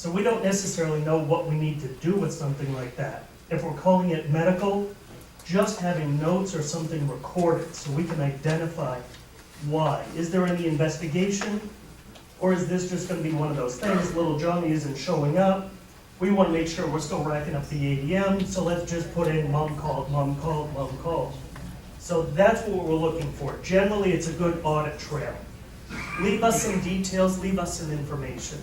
So we don't necessarily know what we need to do with something like that. If we're calling it medical, just having notes or something recorded so we can identify why. Is there any investigation? Or is this just going to be one of those things, little Johnny isn't showing up, we want to make sure we're still racking up the ADM, so let's just put in mom called, mom called, mom called. So that's what we're looking for. Generally, it's a good audit trail. Leave us some details, leave us some information.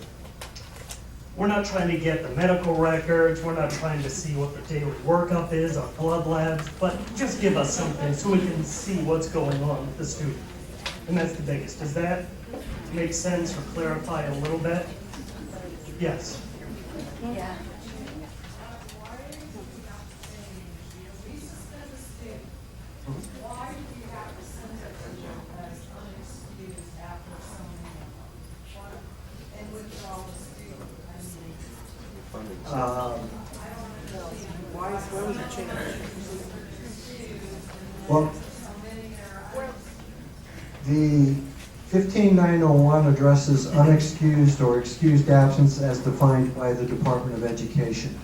We're not trying to get the medical records, we're not trying to see what the daily workup is, our blood labs, but just give us something so we can see what's going on with the student. And that's the biggest. Does that make sense or clarify a little bit? Yes. Yeah. Why do we have to send it as unexcused after so many of them? And withdraw the student? Why was it changed? Well, the 15901 addresses unexcused or excused absence as defined by the Department of Education.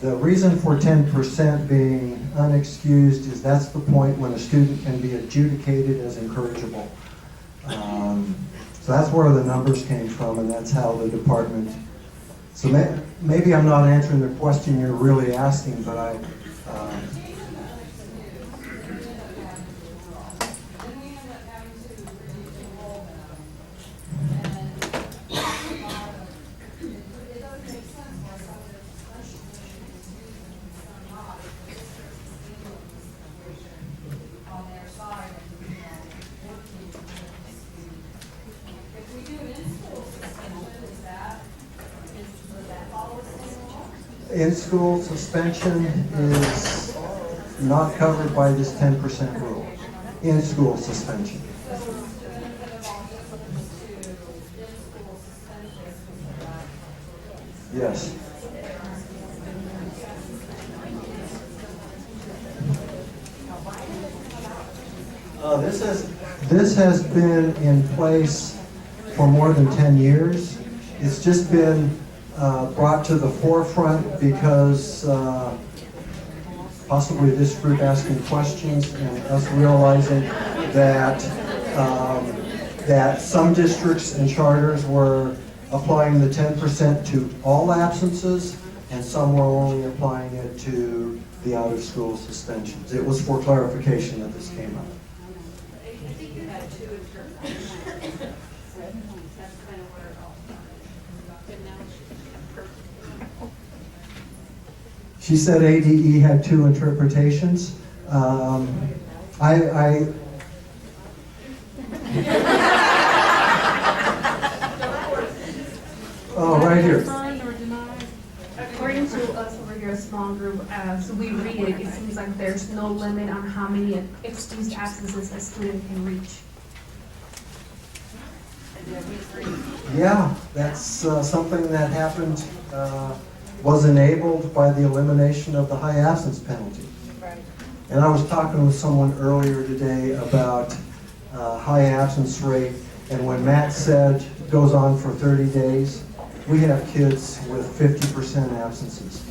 The reason for 10% being unexcused is that's the point when a student can be adjudicated as incorrigible. So that's where the numbers came from, and that's how the department. So maybe I'm not answering the question you're really asking, but I. In-school suspension is not covered by this 10% rule. In-school suspension. Yes. This has been in place for more than 10 years. It's just been brought to the forefront because possibly this group asking questions and us realizing that that some districts and charters were applying the 10% to all absences and some were only applying it to the out-of-school suspensions. It was for clarification that this came up. I think you had two interpretations. That's kind of where it all started. And now She said ADE had two interpretations. Oh, right here. According to us over here, a small group, as we read it, it seems like there's no limit on how many excused absences a student can reach. Yeah, that's something that happened, was enabled by the elimination of the high absence penalty. Right. And I was talking with someone earlier today about high absence rate, and when Matt said it goes on for 30 days, we have kids with 50% absences.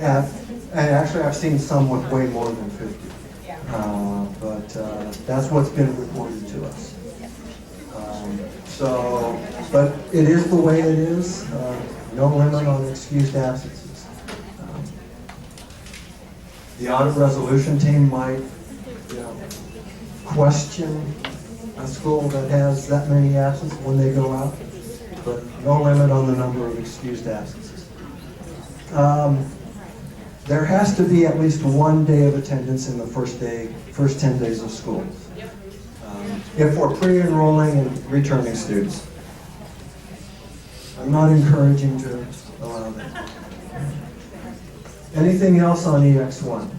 And actually I've seen some with way more than 50. But that's what's been reported to us. But it is the way it is. No limit on excused absences. The audit resolution team might, question a school that has that many absences when they go out, but no limit on the number of excused absences. There has to be at least one day of attendance in the first 10 days of school. If we're pre-enrolling and returning students. I'm not encouraging to allow that. Anything else on EX1?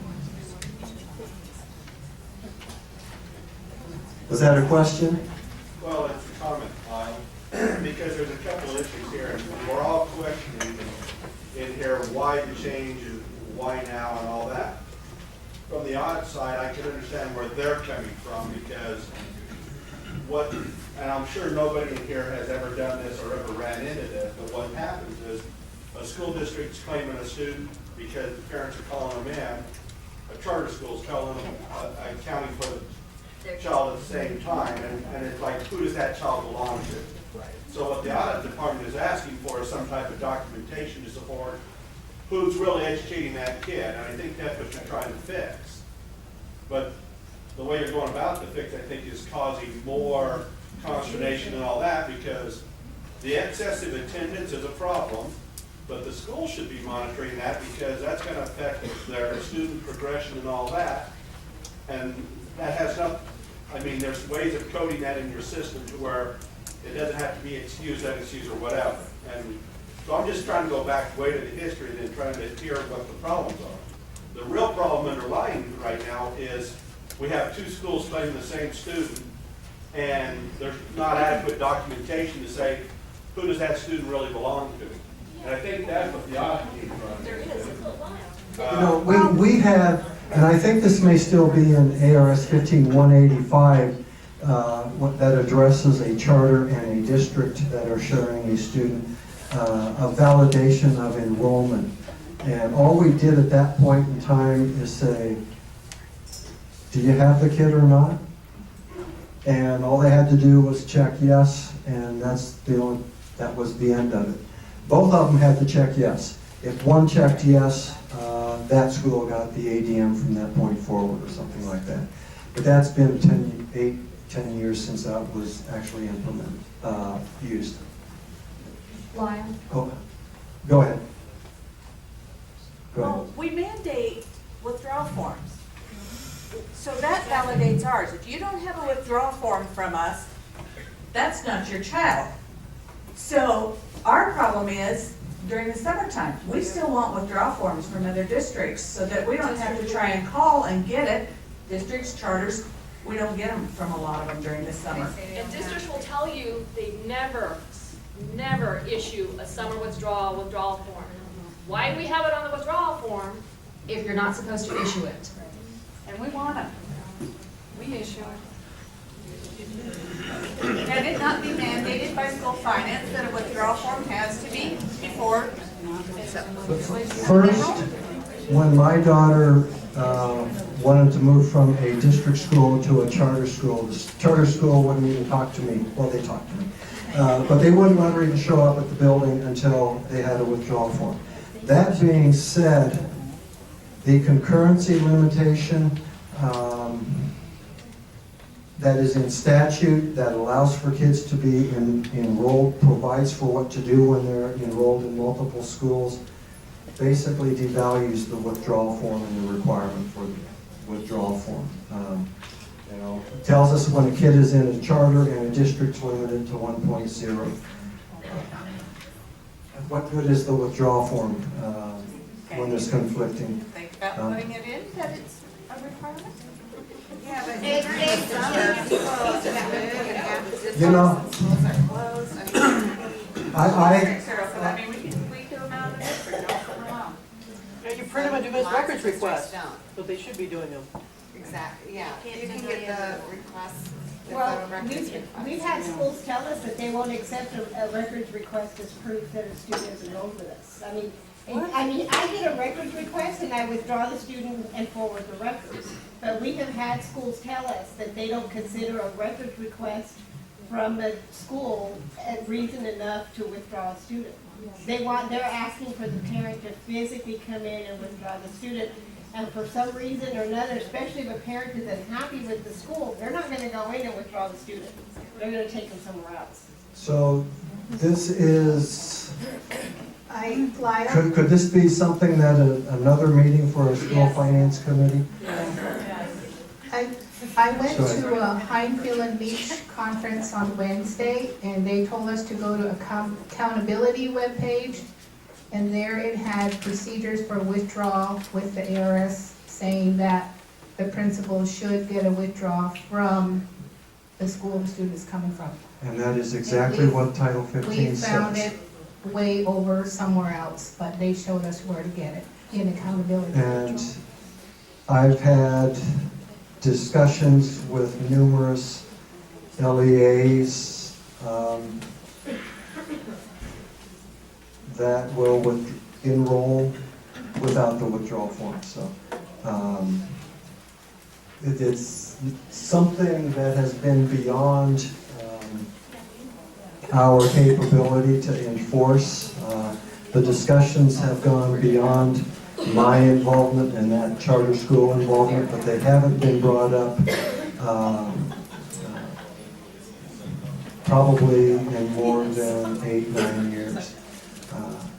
Was that a question? Well, it's a comment, because there's a couple issues here, and we're all questioning in here why the change and why now and all that. From the audit side, I can understand where they're coming from, because and I'm sure nobody in here has ever done this or ever ran into this, but what school district's claiming a student because the parents are calling them in, a charter school's calling them, accounting for the child at the same time, and it's like, who does that child belong to? So what the audit department is asking for is some type of documentation to support who's really educating that kid, and I think that's what you're trying to fix. But the way you're going about the fix, I think, is causing more consternation and all that, because the excessive attendance is a problem, but the school should be monitoring that, because that's going to affect their student progression and all that. And that has not, I mean, there's ways of coding that in your system to where it doesn't have to be excused, unexcused, or whatever. And so I'm just trying to go back way to the history and then trying to hear what the problems are. The real problem underlying right now is we have two schools claiming the same student, and there's not adequate documentation to say, who does that student really belong to? And I think that's what the audit needs to run. There is. You know, we have, and I think this may still be in ARS 15185, that addresses a charter and a district that are sharing a student, a validation of enrollment. And all we did at that point in time is say, do you have the kid or not? And all they had to do was check yes, and that was the end of it. Both of them had to check yes. If one checked yes, that school got the ADM from that point forward or something like that. But that's been 10 years since that was actually implemented, used. Lyle? Go ahead. Go ahead. Well, we mandate withdrawal forms. So that validates ours. If you don't have a withdrawal form from us, that's not your child. So our problem is, during the summertime, we still want withdrawal forms from other districts so that we don't have to try and call and get it. Districts, charters, we don't get them from a lot of them during the summer. And districts will tell you they never issue a summer withdrawal form. Why do we have it on the withdrawal form? If you're not supposed to issue it. And we want them. We issue it. Can it not be mandated by school finance that a withdrawal form has to be before? First, when my daughter wanted to move from a district school to a charter school, the charter school wouldn't even talk to me. Well, they talked to me. But they wouldn't let her even show up at the building until they had a withdrawal form. That being said, the concurrency limitation that is in statute that allows for kids to be enrolled, provides for what to do when they're enrolled in multiple schools, basically devalues the withdrawal form and the requirement for the withdrawal form. You know, it tells us when a kid is in a charter and a district's limited to 1.0. What good is the withdrawal form when there's conflicting? Think about putting it in, that it's a requirement? Yeah, but. You know, I mean, we can tweak them out of it, or don't put them out. Yeah, you print them and do as records requests, but they should be doing them. Exactly, yeah. You can get the request, the Well, federal records request. we've had schools tell us that they won't accept a records request as proof that a student is enrolled with us. I get a records request and I withdraw the student and forward the records. But we have had schools tell us that they don't consider a records request from the school as reason enough to withdraw a student. They're asking for the parent to physically come in and withdraw the student. And for some reason or another, especially if a parent is unhappy with the school, they're not gonna go in and withdraw the student. They're gonna take them somewhere else. so this is, Lyle? could this be something that another meeting for a school finance committee? I went to a Highfield and Beach conference on Wednesday, and they told us to go to accountability webpage, and there it had procedures for withdrawal with the ARS saying that the principal should get a withdrawal from the school the student is coming from. And that is exactly what Title 15 We says. found it way over somewhere else, but they showed us where to get it in accountability. And I've had discussions with numerous LEAs that will enroll without the withdrawal form. So it's something that has been beyond our capability to enforce. The discussions have gone beyond my involvement and that charter school involvement, but they haven't been brought up probably in more than 8-9 years.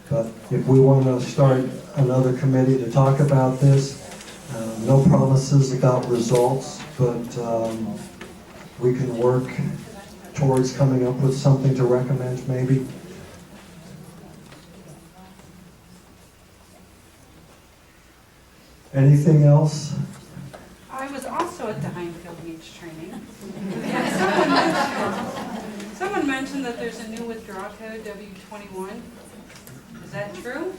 But if we want to start another committee to talk about this, no promises about results, but we can work towards coming up with something to recommend maybe. Anything else? I was also at the Highfield Beach training. Someone mentioned that there's a new withdrawal code, W21. Is that true?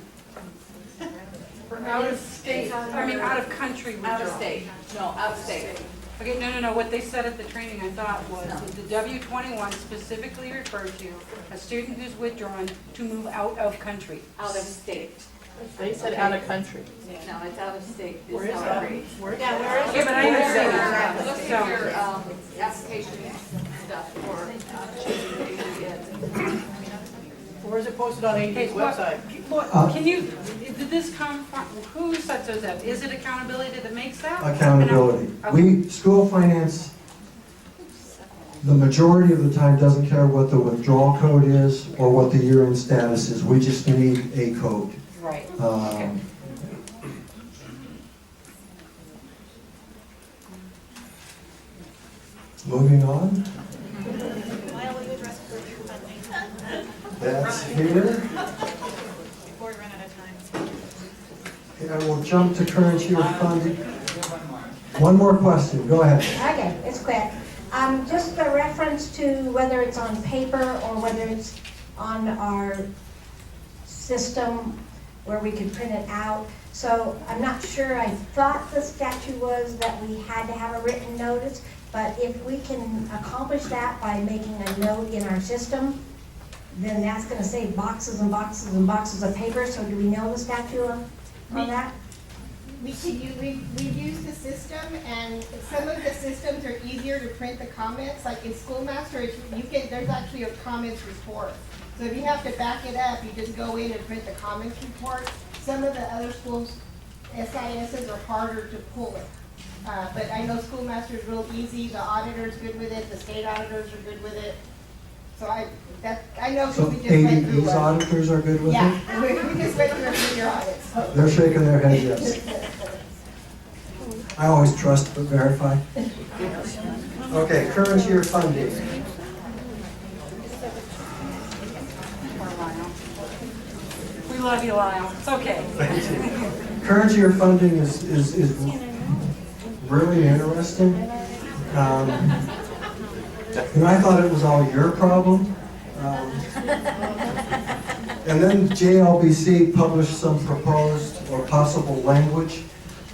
For out of state, I mean out of country withdrawal. Out of state, no, out of state. Okay, no. What they said at the training, I thought, was that the W21 specifically referred to a student who's withdrawn to move out of country. Out of state. They said out of country. No, it's out of state. Where is that? Yeah, where is it? Okay, but I understand that. Look at your application stuff for changing the Where is it posted on AD's website? Can you, did this come from, who sets those up? Is it accountability that makes that? Accountability. Okay. School finance, the majority of the time doesn't care what the withdrawal code is or what the year-end status is. We just need a code. Right. Moving on. Why will you address your funding? That's here. Before we run out of time. Okay, I will jump to current year funding. One more question. Go ahead. Okay, it's quick. Just a reference to whether it's on paper or whether it's on our system where we could print it out. So I'm not sure, I thought the statute was that we had to have a written notice, but if we can accomplish that by making a note in our system, then that's gonna save boxes and boxes and boxes of paper. So do we know the statute on that? We've used the system, and some of the systems are easier to print the comments. Like in Schoolmaster, there's actually a comments report. So if you have to back it up, you just go in and print the comments report. Some of the other schools, SISs are harder to pull it. But I know Schoolmaster is real easy. The auditor's good with it. The state auditors are good with it. So I know So because we just went through ADE's one. auditors are good with it? Yeah, we just went through a few audits. They're shaking their heads yes. I always trust but verify. Okay, current year funding. Poor Lyle. We love you, Lyle. It's okay. Current year funding is really interesting. I thought it was all your problem. And then JLBC published some proposed or possible language,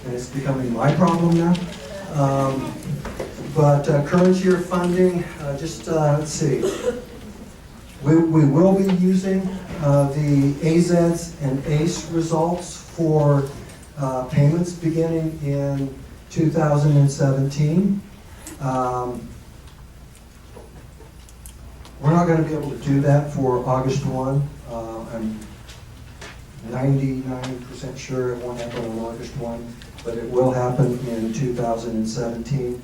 and it's becoming my problem now. But current year funding, let's see. We will be using the AZEDS and ACE results for payments beginning in 2017. We're not going to be able to do that for August 1. I'm 99% sure it won't happen on August 1, but it will happen in 2017.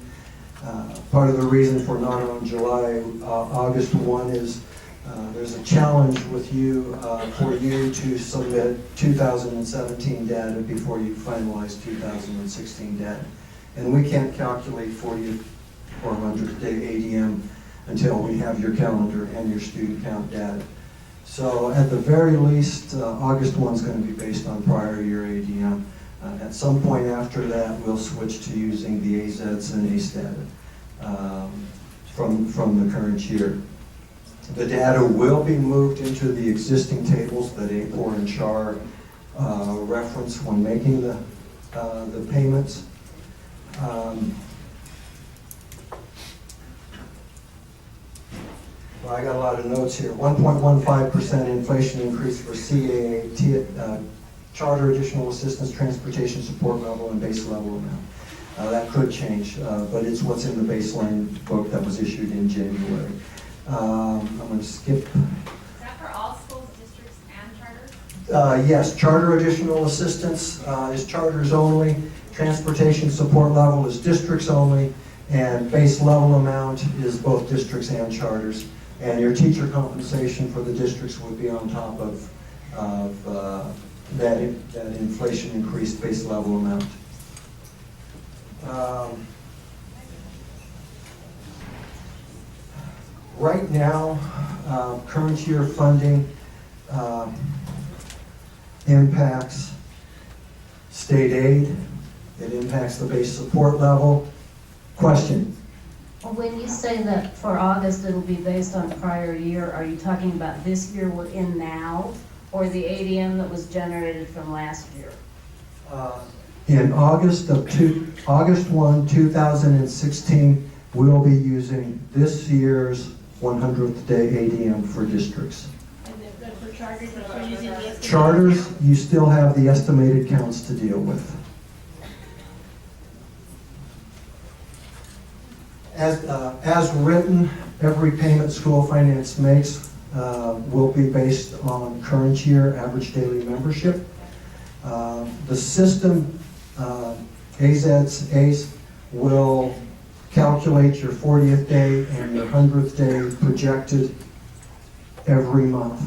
Part of the reason for not on July, August 1 is there's a challenge with you for you to submit 2017 data before you finalize 2016 data. And we can't calculate for you 400-day ADM until we have your calendar and your student count data. So at the very least, August 1 is going to be based on prior year ADM. At some point after that, we'll switch to using the AZEDS and ACE data from the current year. The data will be moved into the existing tables that APOR and CHAR reference when making the payments. Well, I got a lot of notes here. 1.15% inflation increase for CAA charter, additional assistance, transportation support level, and base level amount. That could change, but it's what's in the baseline book that was issued in January. I'm going to skip. Is that for all schools, districts, and charters? Yes, charter additional assistance is charters only, transportation support level is districts only, and base level amount is both districts and charters. And your teacher compensation for the districts would be on top of that inflation increased base level amount. Right now, current year funding impacts state aid, it impacts the base support level. Question? When you say that for August it'll be based on prior year, are you talking about this year we're in now, or the ADM that was generated from last year? In August 1, 2016, we'll be using this year's 100th day ADM for districts. And then for charters, we're using the estimated Charters, count. you still have the estimated counts to deal with. As written, every payment school finance makes will be based on current year average daily membership. The system, ACE, will calculate your 40th day and your 100th day projected every month.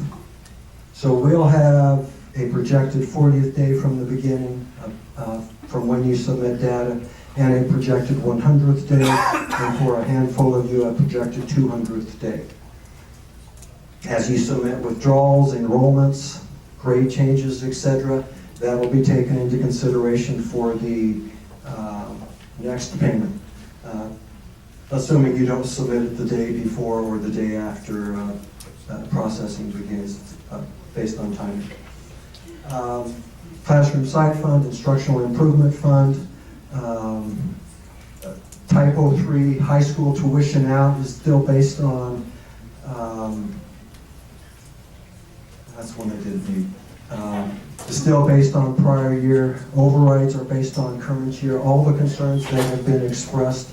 So we'll have a projected 40th day from the beginning, from when you submit data, and a projected 100th day, and for a handful of you, a projected 200th day. As you submit withdrawals, enrollments, grade changes, etc., that will be taken into consideration for the next payment, assuming you don't submit it the day before or the day after processing begins, based on timing. Classroom site fund, instructional improvement fund, typo 3, high school tuition out is still based on, that's one I didn't need. It's still based on prior year. Overrides are based on current year. All the concerns that have been expressed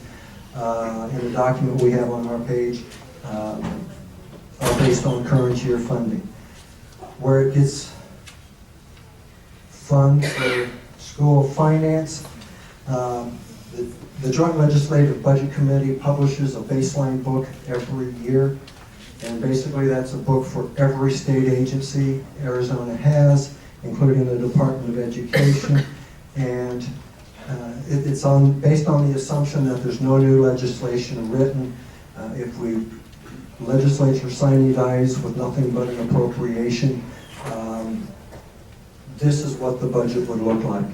in the document we have on our page are based on current year funding. Where it gets fun for school finance, the Joint Legislative Budget Committee publishes a baseline book every year, and basically that's a book for every state agency Arizona has, including the Department of Education, and it's based on the assumption that there's no new legislation written. If legislature sine dies with nothing but an appropriation, this is what the budget would look like.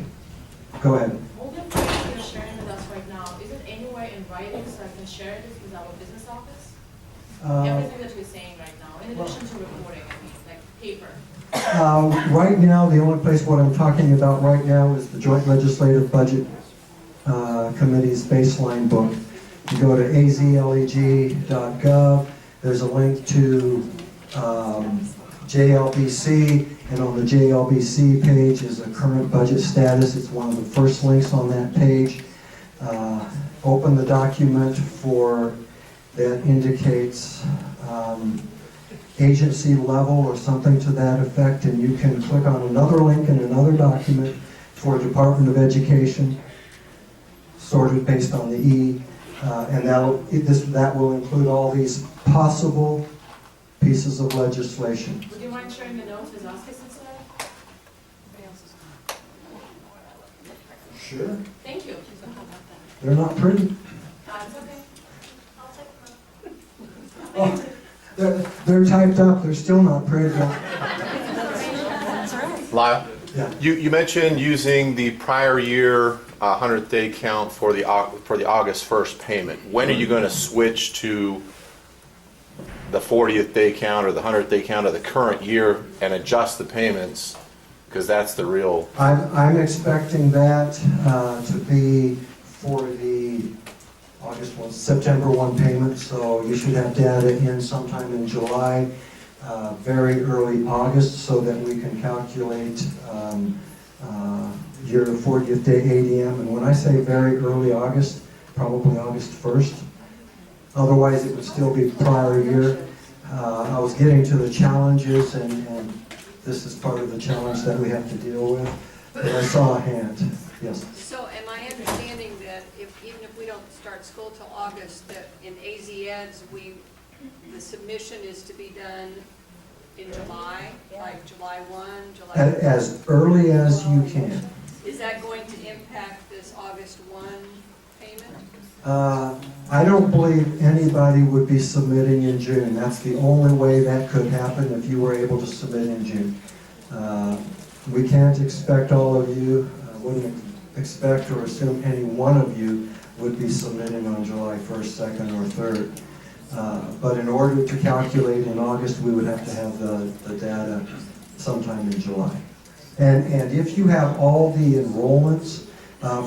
Go ahead. All the information you're sharing with us right now, is it anywhere in writing so I can share this with our business office? Everything that we're saying right now, in addition to reporting, I mean, like paper. Right now, the only place what I'm talking about right now is the Joint Legislative Budget Committee's baseline book. You go to azleg.gov, there's a link to JLBC, and on the JLBC page is a current budget status. It's one of the first links on that page. Open the document that indicates agency level or something to that effect, and you can click on another link in another document for Department of Education, sorted based on the E, and that will include all these possible pieces of legislation. Would you mind sharing the notes with ASCUS instead? Sure. Thank you. They're not pretty. It's okay. I'll take them. Oh, they're typed up, they're still not pretty. Lyle, Yeah. you mentioned using the prior year 100th day count for the August 1st payment. When are you going to switch to the 40th day count or the 100th day count of the current year and adjust the payments? Because that's the real... I'm expecting that to be for the August 1, September 1 payment, so you should have data in sometime in July. very early August so that we can calculate your 40th day ADM. And when I say very early August, probably August 1st. Otherwise, it would still be prior year. I was getting to the challenges, and this is part of the challenge that we have to deal with. But I saw a hand. Yes. So am I understanding that even if we don't start school till August, that in AZEDs, the submission is to be done in July, like July 1, July? As early as you can. Is that going to impact this August 1 payment? I don't believe anybody would be submitting in June. That's the only way that could happen if you were able to submit in June. We can't expect all of you, wouldn't expect or assume any one of you would be submitting on July 1st, 2nd, or 3rd. But in order to calculate in August, we would have to have the data sometime in July. And if you have all the enrollments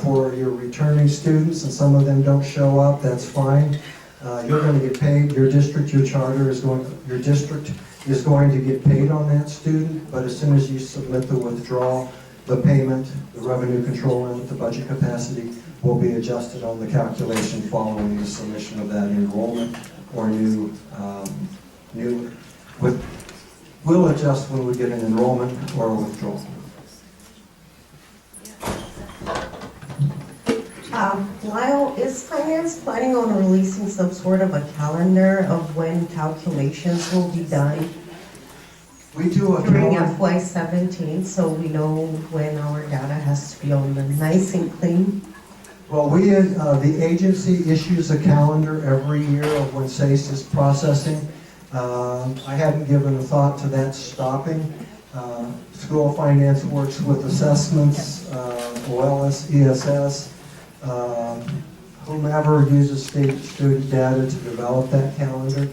for your returning students and some of them don't show up, that's fine. You're going to get paid. Your district, your charter is going, your district is going to get paid on that student, but as soon as you submit the withdrawal, the payment, the revenue control limit, the budget capacity will be adjusted on the calculation following the submission of that enrollment or we'll adjust when we get an enrollment or a withdrawal. Lyle, is finance planning on releasing some sort of a calendar of when calculations will be done We do a during calendar. FY17, so we know when our data has to be on the nice and clean? Well, the agency issues a calendar every year of when SACE is processing. I hadn't given a thought to that stopping. School of Finance works with assessments, OLS, ESS, whomever uses state student data to develop that calendar.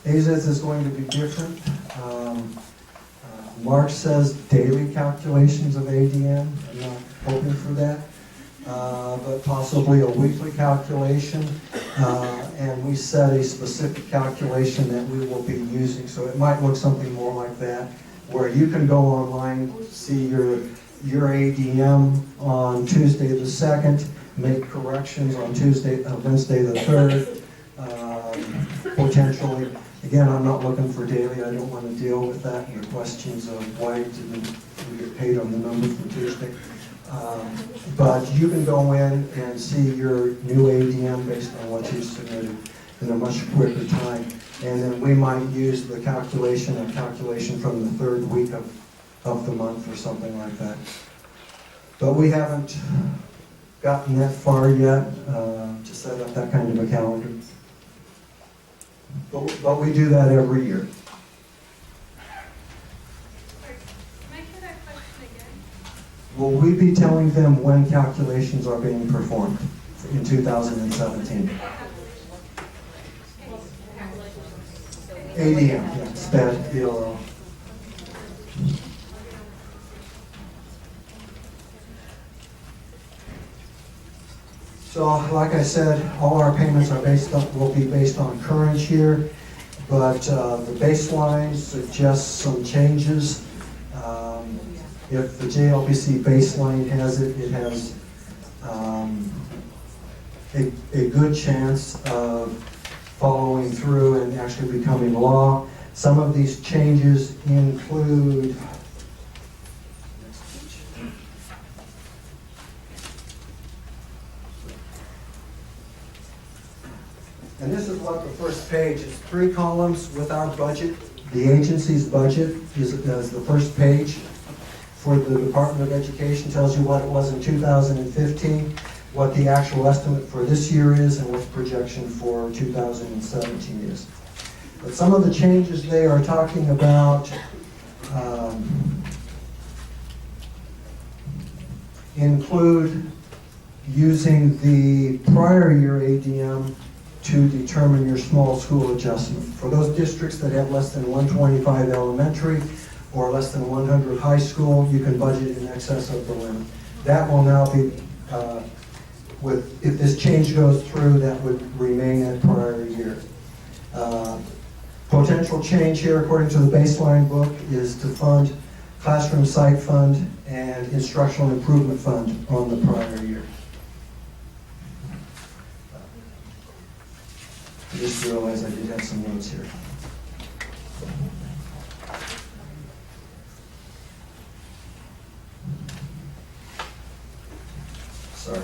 ASCUS is going to be different. Mark says daily calculations of ADM. I'm not hoping for that, but possibly a weekly calculation. And we set a specific calculation that we will be using. So it might look something more like that, where you can go online, see your ADM on Tuesday the 2nd, make corrections on Wednesday the 3rd, potentially. Again, I'm not looking for daily. I don't want to deal with that and the questions of why didn't we get paid on the number for Tuesday. But you can go in and see your new ADM based on what you submitted in a much quicker time. And then we might use the calculation from the 3rd week of the month or something like that. But we haven't gotten that far yet to set up that kind of a calendar. But we do that every year. Will we be telling them when calculations are being performed in 2017? ADM, yeah, SPED, DLL. So, like I said, all our payments are will be based on current year, but the baseline suggests some changes. If the JLBC baseline has it, it has a good chance of following through and actually becoming law. Some of these changes include and this is what the first page is, 3 columns with our budget. The agency's budget is the first page for the Department of Education, tells you what it was in 2015, what the actual estimate for this year is, and what the projection for 2017 is. But some of the changes they are talking about include using the prior year ADM to determine your small school adjustment. For those districts that have less than 125 elementary or less than 100 high school, you can budget in excess of the limit. That will now be, if this change goes through, that would remain at prior year. Potential change here, according to the baseline book, is to fund classroom site fund and instructional improvement fund on the prior year. I just realized I did have some notes here. Sorry.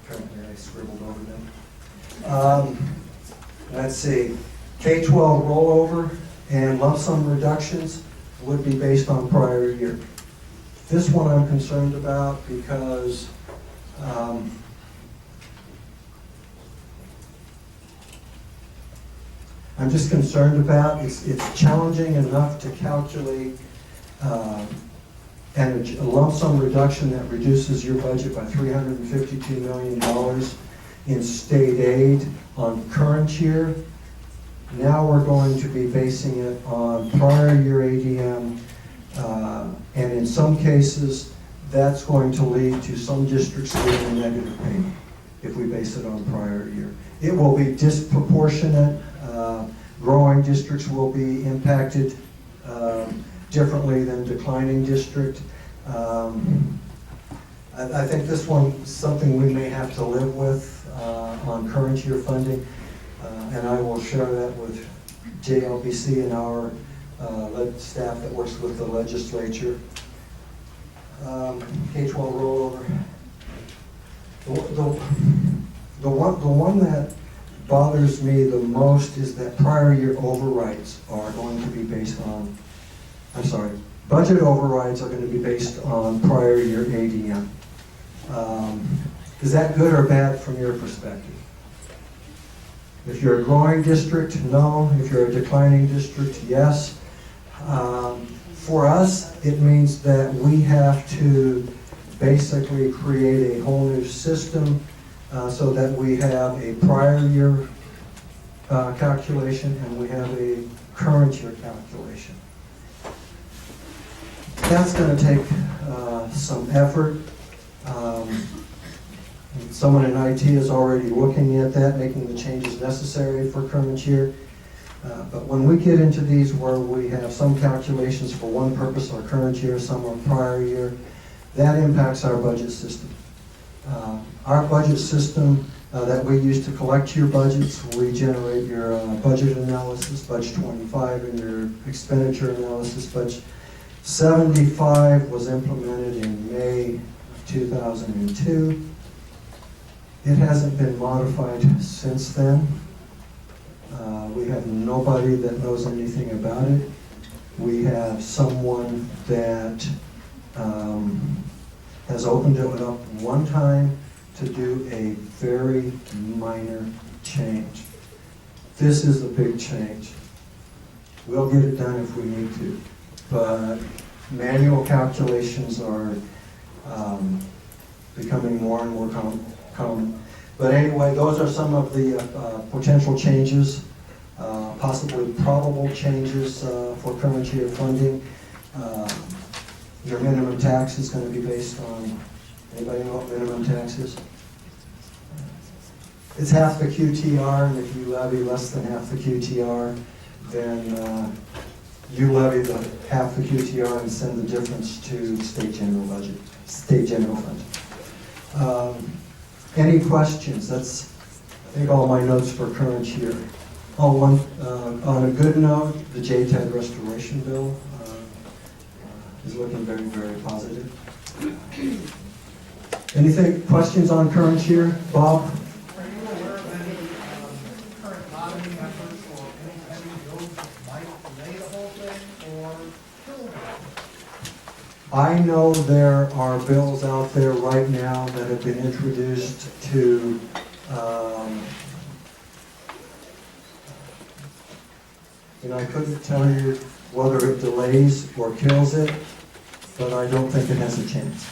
Apparently I scribbled over them. Let's see. K-12 rollover and lump sum reductions would be based on prior year. This one I'm concerned about because I'm just concerned about it's challenging enough to calculate and a lump sum reduction that reduces your budget by $352 million in state aid on current year. Now we're going to be basing it on prior year ADM, and in some cases, that's going to lead to some districts getting a negative payment if we base it on prior year. It will be disproportionate. Growing districts will be impacted differently than declining district. I think this one is something we may have to live with on current year funding, and I will share that with JLBC and our staff that works with the legislature. K-12 rollover. The one that bothers me the most is that prior year overrides are going to be based on, budget overrides are going to be based on prior year ADM. Is that good or bad from your perspective? If you're a growing district, no. If you're a declining district, yes. For us, it means that we have to basically create a whole new system so that we have a prior year calculation and we have a current year calculation. That's going to take some effort. Someone in IT is already looking at that, making the changes necessary for current year. But when we get into these where we have some calculations for one purpose or current year, some are prior year, that impacts our budget system. Our budget system that we use to collect your budgets, we generate your budget analysis, budget 25, and your expenditure analysis. Budget 75 was implemented in May 2002. It hasn't been modified since then. We have nobody that knows anything about it. We have someone that has opened it up one time to do a very minor change. This is a big change. We'll get it done if we need to, but manual calculations are becoming more and more common. But anyway, those are some of the potential changes, possibly probable changes for current year funding. Your minimum tax is going to be based on, anybody know what minimum tax is? It's half the QTR, and if you levy less than half the QTR, then you levy the half the QTR and send the difference to state general budget, state general fund. Any questions? That's, I think, all my notes for current year. Oh, on a good note, the JTAG restoration bill is looking very, very positive. Anything, questions on current year? Bob? Are you aware of any current lobbying efforts or any bills that might delay the whole thing or kill the whole thing? I know there are bills out there right now that have been introduced to I couldn't tell you whether it delays or kills it, but I don't think it has a chance.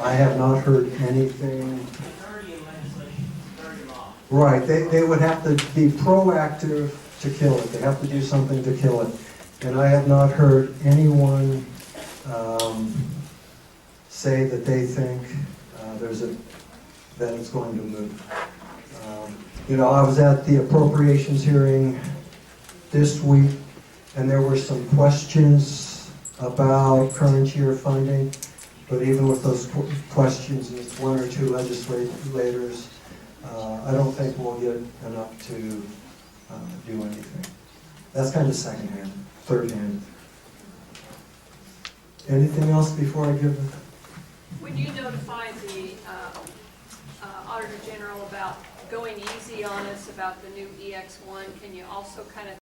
I have not heard anything. Right, they would have to be proactive to kill it. They have to do something to kill it. And I have not heard anyone say that they think that it's going to move. You know, I was at the appropriations hearing this week, and there were some questions about current year funding, but even with those questions, it's one or two legislators, I don't think we'll get enough to do anything. That's kind of secondhand, third-hand. Anything else before I give? When you notify the Auditor General about going easy on us about the new EX1, can you also kind of